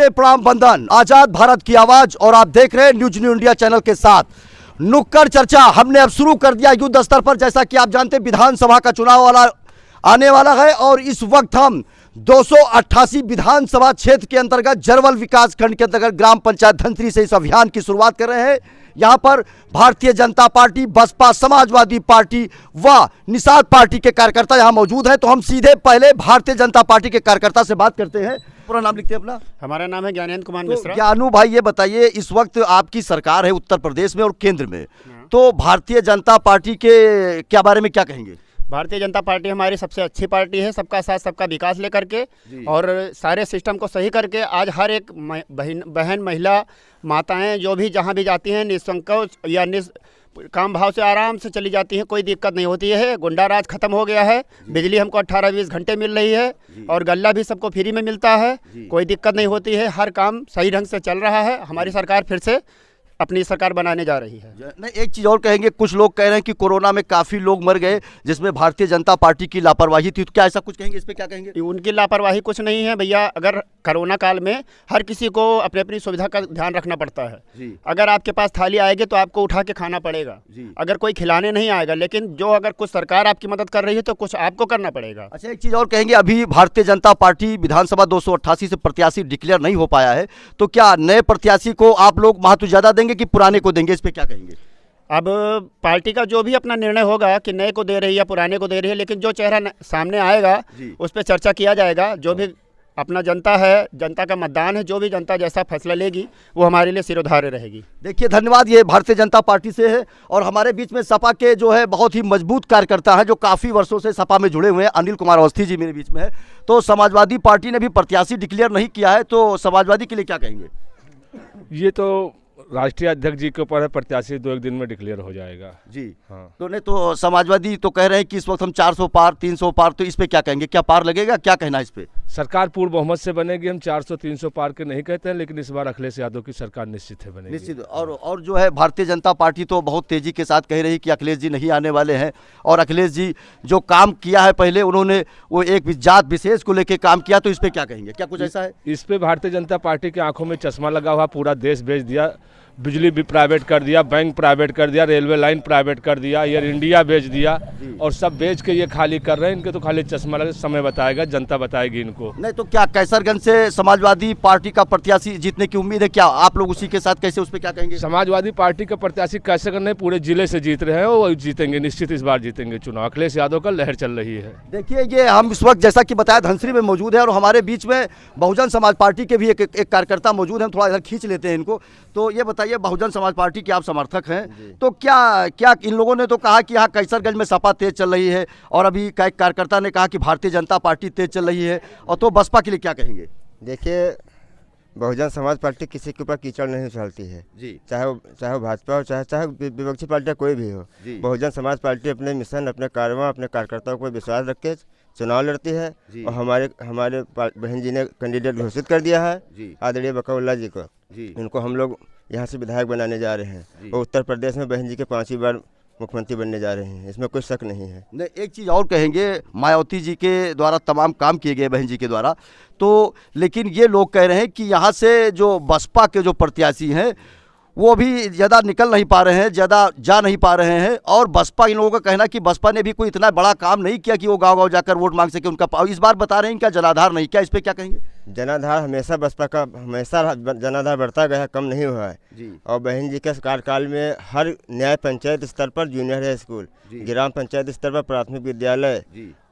नमस्ते प्रणाम वंदन, आजाद भारत की आवाज और आप देख रहे हैं न्यूज न्यू इंडिया चैनल के साथ नुक्कड़ चर्चा हमने अब शुरू कर दिया युद्ध स्तर पर। जैसा कि आप जानते हैं विधानसभा का चुनाव आने वाला है और इस वक्त हम 288 विधानसभा क्षेत्र के अंतर्गत जरवल विकास खंड के अंतर्गत ग्राम पंचायत धनसिरी से इस अभियान की शुरुआत कर रहे हैं। यहां पर भारतीय जनता पार्टी, बसपा, समाजवादी पार्टी व निषाद पार्टी के कार्यकर्ता यहां मौजूद हैं। तो हम सीधे पहले भारतीय जनता पार्टी के कार्यकर्ता से बात करते हैं। पूरा नाम लिखते हैं अपना। हमारा नाम है ज्ञानेंद्र कुमार मिश्रा। ज्ञानू भाई, ये बताइए, इस वक्त आपकी सरकार है उत्तर प्रदेश में और केंद्र में, तो भारतीय जनता पार्टी के क्या बारे में क्या कहेंगे? भारतीय जनता पार्टी हमारी सबसे अच्छी पार्टी है, सबका साथ सबका विकास लेकर के और सारे सिस्टम को सही करके आज हर एक बहन महिला माताएं जो भी जहां भी जाती हैं निसंकोच या काम भाव से आराम से चली जाती हैं, कोई दिक्कत नहीं होती है। गुंडा राज खत्म हो गया है, बिजली हमको 18-20 घंटे मिल रही है और गल्ला भी सबको फ्री में मिलता है, कोई दिक्कत नहीं होती है, हर काम सही ढंग से चल रहा है। हमारी सरकार फिर से अपनी सरकार बनाने जा रही है। नहीं, एक चीज़ और कहेंगे, कुछ लोग कह रहे हैं कि कोरोना में काफ़ी लोग मर गए जिसमें भारतीय जनता पार्टी की लापरवाही थी, तो क्या ऐसा कुछ कहेंगे? इस पे क्या कहेंगे? उनकी लापरवाही कुछ नहीं है भैया। अगर कोरोना काल में हर किसी को अपनी अपनी सुविधा का ध्यान रखना पड़ता है। अगर आपके पास थाली आएगी तो आपको उठा के खाना पड़ेगा, अगर कोई खिलाने नहीं आएगा। लेकिन जो अगर कुछ सरकार आपकी मदद कर रही है तो कुछ आपको करना पड़ेगा। अच्छा, एक चीज़ और कहेंगे, अभी भारतीय जनता पार्टी विधानसभा 288 से प्रत्याशी डिक्लेयर नहीं हो पाया है, तो क्या नए प्रत्याशी को आप लोग महत्व ज़्यादा देंगे कि पुराने को देंगे? इस पे क्या कहेंगे? अब पार्टी का जो भी अपना निर्णय होगा कि नए को दे रही है या पुराने को दे रही है, लेकिन जो चेहरा सामने आएगा उस पर चर्चा किया जाएगा। जो भी अपना जनता है, जनता का मतदान है, जो भी जनता जैसा फैसला लेगी वो हमारे लिए सिरोधार्य रहेगी। देखिए, धन्यवाद। ये भारतीय जनता पार्टी से है और हमारे बीच में सपा के जो है बहुत ही मजबूत कार्यकर्ता हैं जो काफ़ी वर्षों से सपा में जुड़े हुए हैं। अनिल कुमार अवस्थी जी मेरे बीच में है। तो समाजवादी पार्टी ने भी प्रत्याशी डिक्लेयर नहीं किया है, तो समाजवादी के लिए क्या कहेंगे? ये तो राष्ट्रीय अध्यक्ष जी के ऊपर है, प्रत्याशी 2-1 दिन में डिक्लेयर हो जाएगा जी। हाँ, तो नहीं, तो समाजवादी तो कह रहे हैं कि इस वक्त हम 400 पार 300 पार, तो इस पे क्या कहेंगे? क्या पार लगेगा? क्या कहना है इस पे? सरकार पूर्ण बहुमत से बनेगी। हम 400-300 पार के नहीं कहते हैं, लेकिन इस बार अखिलेश यादव की सरकार निश्चित है बनेगी। निश्चित। और जो है भारतीय जनता पार्टी तो बहुत तेजी के साथ कह रही कि अखिलेश जी नहीं आने वाले हैं और अखिलेश जी जो काम किया है पहले, उन्होंने वो एक जात विशेष को लेकर काम किया, तो इस पे क्या कहेंगे? क्या कुछ ऐसा है? इस पे भारतीय जनता पार्टी की आंखों में चश्मा लगा हुआ, पूरा देश बेच दिया, बिजली भी प्राइवेट कर दिया, बैंक प्राइवेट कर दिया, रेलवे लाइन प्राइवेट कर दिया, एयर इंडिया बेच दिया और सब बेच के ये खाली कर रहे हैं। इनके तो खाली चश्मा लगे, समय बताएगा, जनता बताएगी इनको। नहीं, तो क्या कैसरगंज से समाजवादी पार्टी का प्रत्याशी जीतने की उम्मीद है? क्या आप लोग उसी के साथ कैसे, उस पर क्या कहेंगे? समाजवादी पार्टी के प्रत्याशी कैसरगंज नहीं, पूरे जिले से जीत रहे हैं, वो जीतेंगे निश्चित, इस बार जीतेंगे चुनाव। अखिलेश यादव का लहर चल रही है। देखिए, ये हम इस वक्त जैसा कि बताया धनसिरी में मौजूद है और हमारे बीच में बहुजन समाज पार्टी के भी एक कार्यकर्ता मौजूद हैं। थोड़ा इधर खींच लेते हैं इनको। तो ये बताइए, बहुजन समाज पार्टी के आप समर्थक हैं, तो क्या इन लोगों ने तो कहा कि यहाँ कैसरगंज में सपा तेज चल रही है और अभी का एक कार्यकर्ता ने कहा कि भारतीय जनता पार्टी तेज चल रही है, और तो बसपा के लिए क्या कहेंगे? देखिए, बहुजन समाज पार्टी किसी के ऊपर कीचड़ नहीं उछालती है जी, चाहे वो भाजपा हो, चाहे विपक्षी पार्टी कोई भी हो। बहुजन समाज पार्टी अपने मिशन, अपने कार्यक्रम, अपने कार्यकर्ताओं पर विश्वास रख के चुनाव लड़ती है और हमारे बहन जी ने कैंडिडेट घोषित कर दिया है आदरणीय बकाउल्ला जी को। इनको हम लोग यहाँ से विधायक बनाने जा रहे हैं और उत्तर प्रदेश में बहन जी के 5वीं बार मुख्यमंत्री बनने जा रहे हैं, इसमें कोई शक नहीं है। नहीं, एक चीज़ और कहेंगे, मायावती जी के द्वारा तमाम काम किए गए बहन जी के द्वारा, तो लेकिन ये लोग कह रहे हैं कि यहाँ से जो बसपा के जो प्रत्याशी हैं वो भी ज़्यादा निकल नहीं पा रहे हैं, ज़्यादा जा नहीं पा रहे हैं। और बसपा, इन लोगों का कहना कि बसपा ने भी कोई इतना बड़ा काम नहीं किया कि वो गांव-गांव जाकर वोट मांग सके। उनका इस बार बता रहे हैं इनका जनाधार नहीं, क्या इस पे क्या कहेंगे? जनाधार हमेशा बसपा का जनाधार बढ़ता गया, कम नहीं हुआ है जी। और बहन जी के कार्यकाल में हर न्याय पंचायत स्तर पर जूनियर हाई स्कूल, ग्राम पंचायत स्तर पर प्राथमिक विद्यालय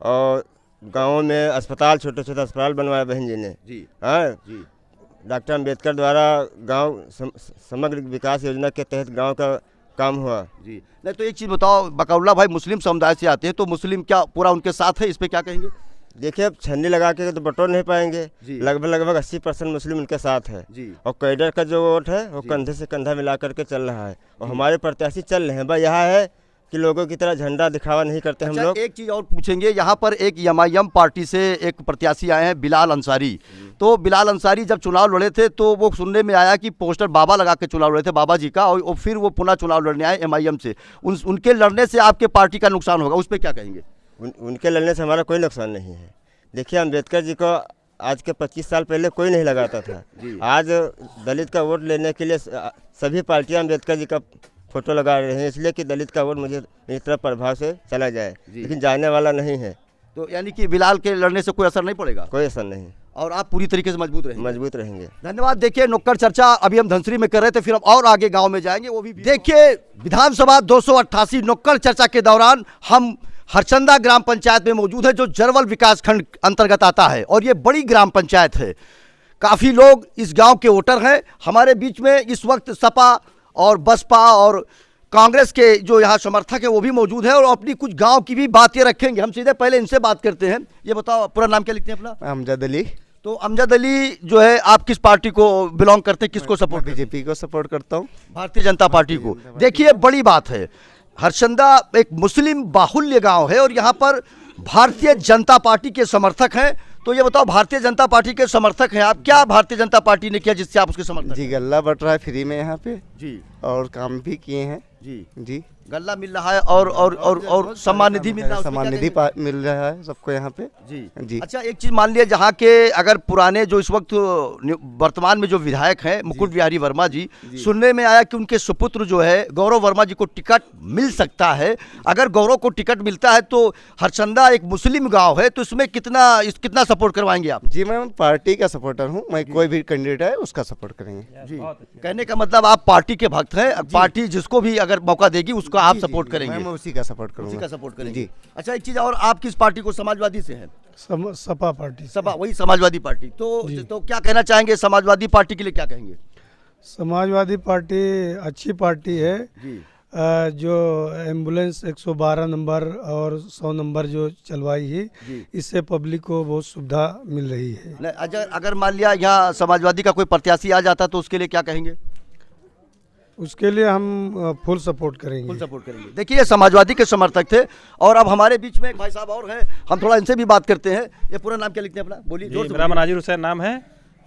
और गाँवों में अस्पताल, छोटे छोटे अस्पताल बनवाया बहन जी ने। हाँ, डॉक्टर अंबेडकर द्वारा गांव समग्र विकास योजना के तहत गांव का काम हुआ जी। नहीं, तो एक चीज़ बताओ, बकाउल्ला भाई मुस्लिम समुदाय से आते हैं, तो मुस्लिम क्या पूरा उनके साथ है? इस पे क्या कहेंगे? देखिए, अब छन्नी लगा के तो बटोर नहीं पाएंगे, लगभग 80% मुस्लिम उनके साथ है और कैडर का जो वोट है वो कंधे से कंधा मिला करके चल रहा है और हमारे प्रत्याशी चल रहे हैं। बस यहाँ है कि लोगों की तरह झंडा दिखावा नहीं करते हम लोग। एक चीज़ और पूछेंगे, यहाँ पर एक एमआईएम पार्टी से एक प्रत्याशी आए हैं, बिलाल अंसारी। तो बिलाल अंसारी जब चुनाव लड़े थे तो वो सुनने में आया कि पोस्टर बाबा लगा के चुनाव लड़े थे, बाबा जी का, और फिर वो पुनः चुनाव लड़ने आए एमआईएम से। उनके लड़ने से आपके पार्टी का नुकसान होगा, उस पर क्या कहेंगे? उनके लड़ने से हमारा कोई नुकसान नहीं है। देखिए, अम्बेडकर जी को आज के 25 साल पहले कोई नहीं लगाता था। आज दलित का वोट लेने के लिए सभी पार्टियां अम्बेडकर जी का फोटो लगा रहे हैं, इसलिए कि दलित का वोट मुझे मेरी तरफ प्रभाव से चला जाए, लेकिन जाने वाला नहीं है। तो यानी कि बिलाल के लड़ने से कोई असर नहीं पड़ेगा? कोई असर नहीं, और आप पूरी तरीके से मजबूत रहेंगे। धन्यवाद। देखिए, नुक्कड़ चर्चा अभी हम धनसरी में कर रहे थे, फिर हम और आगे गांव में जाएंगे, वो भी देखिए। विधानसभा 288 नुक्कड़ चर्चा के दौरान हम हरचंदा ग्राम पंचायत में मौजूद है, जो जरवल विकास खंड अंतर्गत आता है, और ये बड़ी ग्राम पंचायत है। काफ़ी लोग इस गांव के वोटर हैं। हमारे बीच में इस वक्त सपा और बसपा और कांग्रेस के जो यहाँ समर्थक है वो भी मौजूद है, और अपनी कुछ गांव की भी बातें रखेंगे। हम सीधे पहले इनसे बात करते हैं। ये बताओ, पूरा नाम क्या लिखते हैं अपना? अमजद अली। तो अमजद अली जो है, आप किस पार्टी को बिलोंग करते हैं, किसको सपोर्ट? बीजेपी को सपोर्ट करता हूँ, भारतीय जनता पार्टी को। देखिए, बड़ी बात है, हरचंदा एक मुस्लिम बाहुल्य गांव है और यहाँ पर भारतीय जनता पार्टी के समर्थक हैं। तो ये बताओ, भारतीय जनता पार्टी के समर्थक हैं आप, क्या भारतीय जनता पार्टी ने किया जिससे आप उसके समर्थक? जी, गल्ला बट रहा है फ्री में यहाँ पे जी, और काम भी किए हैं। जी जी, गल्ला मिल रहा है और सम्मान निधि मिल रहा है, सम्मान निधि मिल रहा है सबको यहाँ पे। जी जी। अच्छा, एक चीज मान लिया, जहाँ के अगर पुराने जो इस वक्त वर्तमान में जो विधायक हैं मुकुट बिहारी वर्मा जी, सुनने में आया कि उनके सुपुत्र जो है गौरव वर्मा जी को टिकट मिल सकता है। अगर गौरव को टिकट मिलता है तो हरचंदा एक मुस्लिम गांव है, तो इसमें कितना सपोर्ट करवाएंगे आप? जी, मैं पार्टी का सपोर्टर हूँ, मैं कोई भी कैंडिडेट है उसका सपोर्ट करेंगे। जी, कहने का मतलब आप पार्टी के भक्त हैं, पार्टी जिसको भी अगर मौका देगी उसको आप सपोर्ट करेंगे? मैं उसी का सपोर्ट उसी करूँगा। का सपोर्ट करेंगे। जी। अच्छा, एक चीज और, आप किस पार्टी को? समाजवादी से हैं? सपा पार्टी। सपा, वही समाजवादी पार्टी। तो क्या कहना चाहेंगे समाजवादी पार्टी के लिए, क्या कहेंगे? समाजवादी पार्टी अच्छी पार्टी है जी। जो एम्बुलेंस 112 नंबर और 100 नंबर जो चलवाई है, इससे पब्लिक को बहुत सुविधा मिल रही है। अगर मान लिया यहाँ समाजवादी का कोई प्रत्याशी आ जाता तो उसके लिए क्या कहेंगे? उसके लिए हम फुल सपोर्ट करेंगे। फुल सपोर्ट करेंगे। देखिए, ये समाजवादी के समर्थक थे, और अब हमारे बीच में एक भाई साहब और हैं, हम थोड़ा इनसे भी बात करते हैं। ये पूरा नाम क्या लिखते हैं अपना? बोलिए। मेरा मनाजिर हुसैन नाम है,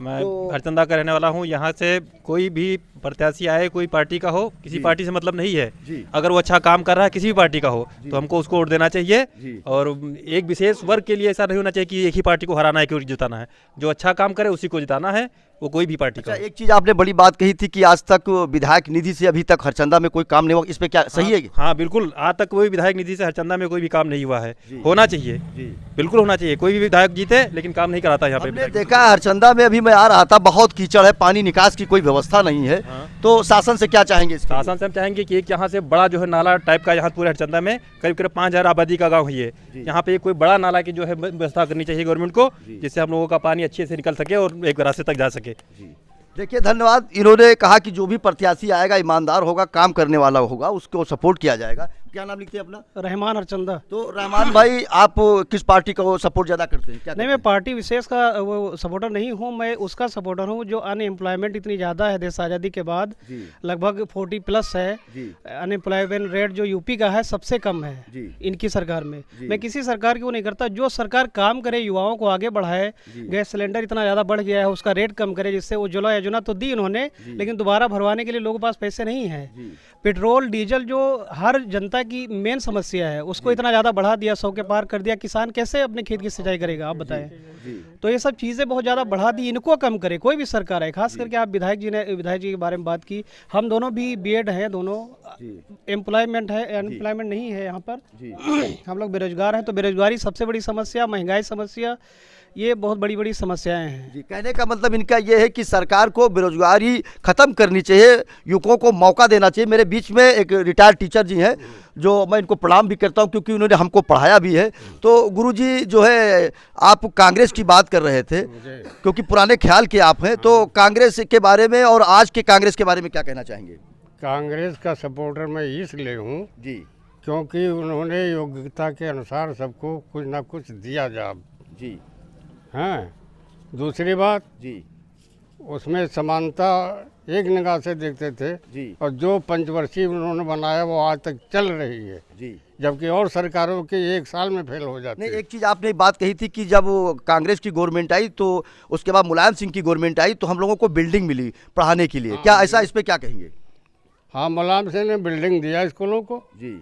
मैं हरचंदा का रहने वाला हूँ। यहाँ से कोई भी प्रत्याशी आए, कोई पार्टी का हो, किसी पार्टी से मतलब नहीं है। अगर वो अच्छा काम कर रहा है किसी भी पार्टी का हो तो हमको उसको वोट देना चाहिए। और एक विशेष वर्ग के लिए ऐसा नहीं होना चाहिए कि एक ही पार्टी को हराना है, क्यों जिताना है। जो अच्छा काम करे उसी को जिताना है, वो कोई भी पार्टी का। एक चीज आपने बड़ी बात कही थी कि आज तक विधायक निधि से अभी तक हरचंदा में कोई काम नहीं हुआ, इस पे क्या सही है? हाँ बिल्कुल, आज तक कोई विधायक निधि से हरचंदा में कोई भी काम नहीं हुआ है। होना चाहिए, बिल्कुल होना चाहिए। कोई भी विधायक जीते लेकिन काम नहीं कराता यहाँ पे। देखा है हरचंदा में, अभी मैं आ रहा था, बहुत कीचड़ है, पानी निकास की कोई व्यवस्था नहीं है। तो शासन से क्या चाहेंगे? शासन से हम चाहेंगे कि एक यहाँ से बड़ा जो है नाला टाइप का, यहाँ पूरे हरचंदा में करीब 5,000 आबादी का गाँव है ये, यहाँ पे कोई बड़ा नाला की जो है व्यवस्था करनी चाहिए गवर्नमेंट को, जिससे हम लोगों का पानी अच्छे से निकल सके और एक रास्ते तक जा सके। देखिए, धन्यवाद। इन्होंने कहा कि जो भी प्रत्याशी आएगा ईमानदार होगा, काम करने वाला होगा, उसको सपोर्ट किया जाएगा। क्या नाम लिखते हैं अपना? रहमान हरचंदा। तो रहमान भाई, आप किस पार्टी को सपोर्ट ज़्यादा करते हैं? क्या नहीं, मैं पार्टी विशेष का वो सपोर्टर नहीं हूँ, मैं उसका सपोर्टर हूँ जो अनएम्प्लॉयमेंट इतनी ज़्यादा है देश आज़ादी के बाद, लगभग 40+ है। अनएम्प्लॉयमेंट रेट जो यूपी का है सबसे कम है इनकी सरकार में। मैं किसी सरकार की वो नहीं करता, जो सरकार काम करे, युवाओं को आगे बढ़ाए। गैस सिलेंडर इतना ज़्यादा बढ़ गया है, उसका रेट कम करे, जिससे उज्ज्वला योजना तो दी उन्होंने, लेकिन दोबारा भरवाने के लिए लोगों के पास पैसे नहीं है। पेट्रोल डीजल जो हर जनता की मेन समस्या है, उसको इतना ज़्यादा बढ़ा दिया, 100 के पार कर दिया। किसान कैसे अपने खेत की सिंचाई करेगा, आप बताएं? तो ये सब चीज़ें बहुत ज़्यादा बढ़ा दी, इनको कम करे कोई भी सरकार है। खास करके आप विधायक जी के बारे में बात की, हम दोनों भी बीएड हैं, दोनों एम्प्लॉयमेंट है, अनएम्प्लॉयमेंट नहीं है यहाँ पर। हम लोग बेरोजगार हैं, तो बेरोजगारी सबसे बड़ी समस्या, महंगाई समस्या, ये बहुत बड़ी बड़ी समस्याएं हैं। जी, कहने का मतलब इनका ये है कि सरकार को बेरोजगारी खत्म करनी चाहिए, युवकों को मौका देना चाहिए। मेरे बीच में एक रिटायर्ड टीचर जी हैं, जो मैं इनको प्रणाम भी करता हूं क्योंकि उन्होंने हमको पढ़ाया भी है। तो गुरुजी जो है, आप कांग्रेस की बात कर रहे थे, क्योंकि पुराने ख्याल के आप हैं, तो कांग्रेस के बारे में और आज के कांग्रेस के बारे में क्या कहना चाहेंगे? कांग्रेस का सपोर्टर मैं इसलिए हूँ जी, क्योंकि उन्होंने योग्यता के अनुसार सबको कुछ ना कुछ दिया जा। जी हाँ, दूसरी बात जी, उसमें समानता एक निगाह से देखते थे जी, और जो पंचवर्षीय उन्होंने बनाया वो आज तक चल रही है जी, जबकि और सरकारों के 1 साल में फेल हो जाती है। नहीं, एक चीज़ आपने बात कही थी कि जब कांग्रेस की गवर्नमेंट आई तो उसके बाद मुलायम सिंह की गवर्नमेंट आई तो हम लोगों को बिल्डिंग मिली पढ़ाने के लिए। क्या ऐसा, इस पे क्या कहेंगे? हाँ, मुलायम सिंह ने बिल्डिंग दिया स्कूलों को जी,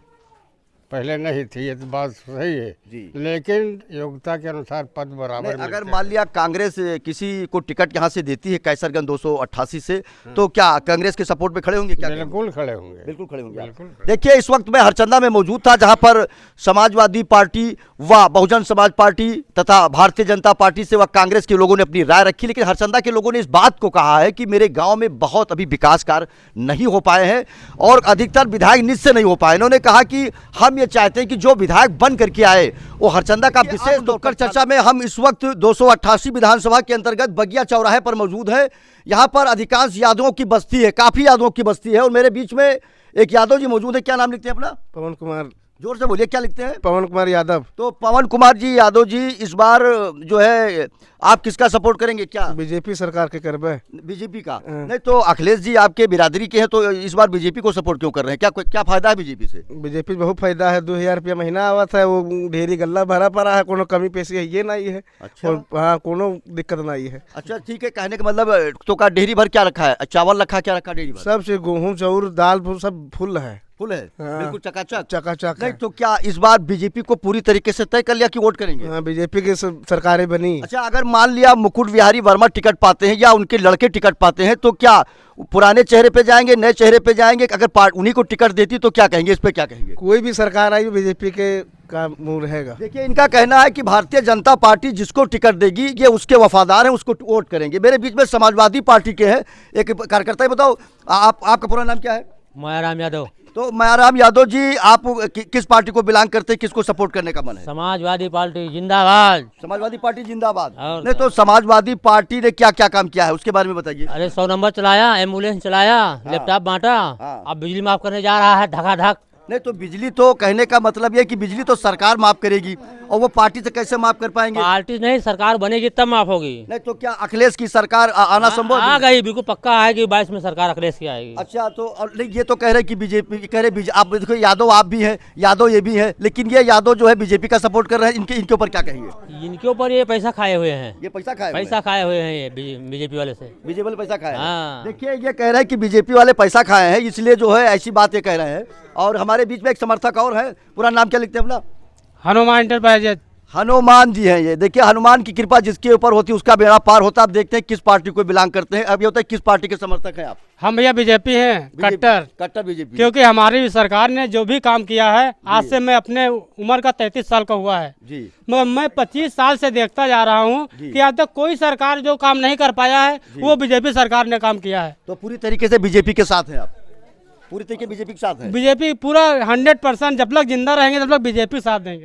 पहले नहीं थी, ये तो बात सही है जी। लेकिन योग्यता के अनुसार पद बराबर नहीं, अगर मिलते मान लिया कांग्रेस किसी को टिकट यहाँ से देती है कैसरगंज 288 से, तो क्या कांग्रेस के सपोर्ट में खड़े होंगे? क्या हैं। बिल्कुल खड़े होंगे, बिल्कुल खड़े होंगे। बिल्कुल। देखिए, इस वक्त मैं हरचंदा में मौजूद था, जहां पर समाजवादी पार्टी व बहुजन समाज पार्टी तथा भारतीय जनता पार्टी से व कांग्रेस के लोगों ने अपनी राय रखी, लेकिन हरचंदा के लोगों ने इस बात को कहा है कि मेरे गांव में बहुत अभी विकास कार्य नहीं हो पाए हैं और अधिकतर विधायक निज से नहीं हो पाए। इन्होंने कहा कि हम ये चाहते हैं कि जो विधायक बन करके आए वो हरचंदा का विशेष नुक्कड़ चर्चा में हम इस वक्त 288 विधानसभा के अंतर्गत बगिया चौराहे पर मौजूद है। यहाँ पर अधिकांश यादवों की बस्ती है, काफी यादवों की बस्ती है और मेरे बीच में एक यादव जी मौजूद है। क्या नाम लिखते हैं अपना? पवन कुमार। जोर से बोलिए, क्या लिखते हैं? पवन कुमार यादव। तो पवन कुमार जी यादव जी, इस बार जो है आप किसका सपोर्ट करेंगे? क्या बीजेपी सरकार के करबे? बीजेपी का? नहीं तो अखिलेश जी आपके बिरादरी के हैं, तो इस बार बीजेपी को सपोर्ट क्यों कर रहे हैं? क्या फायदा है बीजेपी से? बीजेपी बहुत फायदा है, 2000 रुपया महीना आवत है, वो ढेरी गल्ला भरा पड़ा है, कोनो कमी पेशी है ये नहीं है। अच्छा। और हाँ, कोनो दिक्कत नहीं है। अच्छा ठीक है, कहने का मतलब तो का डेहरी भर क्या रखा है? चावल रखा, क्या रखा डेहरी भर? सब से गेहूँ चाउर दाल सब फुल है। फुल है, हाँ। बिल्कुल चकाचक। चकाचक नहीं है। तो क्या इस बार बीजेपी को पूरी तरीके से तय कर लिया कि वोट करेंगे? हाँ, बीजेपी की सरकारें बनी। अच्छा, अगर मान लिया मुकुट बिहारी वर्मा टिकट पाते हैं या उनके लड़के टिकट पाते हैं, तो क्या पुराने चेहरे पे जाएंगे, नए चेहरे पे जाएंगे? अगर उन्हीं को टिकट देती तो क्या कहेंगे? इस पे क्या कहेंगे? कोई भी सरकार आई बीजेपी के का मुंह रहेगा। देखिए, इनका कहना है कि भारतीय जनता पार्टी जिसको टिकट देगी ये उसके वफादार हैं, उसको वोट करेंगे। मेरे बीच में समाजवादी पार्टी के हैं एक कार्यकर्ता है। बताओ आपका पूरा नाम क्या है? मायाराम यादव। तो मायाराम यादव जी, आप किस पार्टी को बिलोंग करते हैं? किसको सपोर्ट करने का मन है? समाजवादी पार्टी जिंदाबाद। समाजवादी पार्टी जिंदाबाद। और नहीं तो समाजवादी पार्टी ने क्या क्या काम किया है उसके बारे में बताइए। अरे 100 नंबर चलाया, एम्बुलेंस चलाया, लैपटॉप बांटा, हाँ। अब बिजली माफ करने जा रहा है धकाधक। नहीं तो बिजली, तो कहने का मतलब ये कि बिजली तो सरकार माफ करेगी और वो पार्टी से कैसे माफ कर पाएंगे? पार्टी नहीं, सरकार बनेगी तब माफ होगी। नहीं तो क्या अखिलेश की सरकार आना संभव आ है? गई, बिल्कुल पक्का आएगी, 22 में सरकार अखिलेश की आएगी। अच्छा, तो और नहीं, ये तो कह रहे कि बीजेपी कह रहे, आप देखो यादव आप भी हैं, यादव ये भी है, लेकिन ये यादव जो है बीजेपी का सपोर्ट कर रहे हैं। इनके ऊपर क्या कहेंगे? इनके ऊपर ये पैसा खाए हुए हैं, ये पैसा खाए हुए हैं ये बीजेपी वाले से। बीजेपी वाले पैसा खाए हैं। हाँ। देखिए, ये कह रहे हैं कि बीजेपी वाले पैसा खाए हैं, इसलिए जो है ऐसी बात ये कह रहे हैं। और हमारे बीच में एक समर्थक और है, पूरा नाम क्या लिखते हैं अपना? हनुमान इंटरप्राइजेज। हनुमान जी हैं ये। देखिए, हनुमान की कृपा जिसके ऊपर होती है उसका बेड़ा पार होता है। आप देखते हैं किस पार्टी को बिलोंग करते हैं। अब ये होता है किस पार्टी के समर्थक हैं आप? हम भैया बीजेपी हैं, कट्टर बीजेपी। क्योंकि हमारी सरकार ने जो भी काम किया है, आज से मैं अपने उम्र का 33 साल का हुआ है जी, मगर मैं 25 साल से देखता जा रहा हूँ कि आज तक कोई सरकार जो काम नहीं कर पाया है वो बीजेपी सरकार ने काम किया है। तो पूरी तरीके से बीजेपी के साथ हैं आप? पूरी तरीके बीजेपी के साथ हैं? बीजेपी पूरा 100%, जब तक जिंदा रहेंगे तब तक बीजेपी साथ देंगे।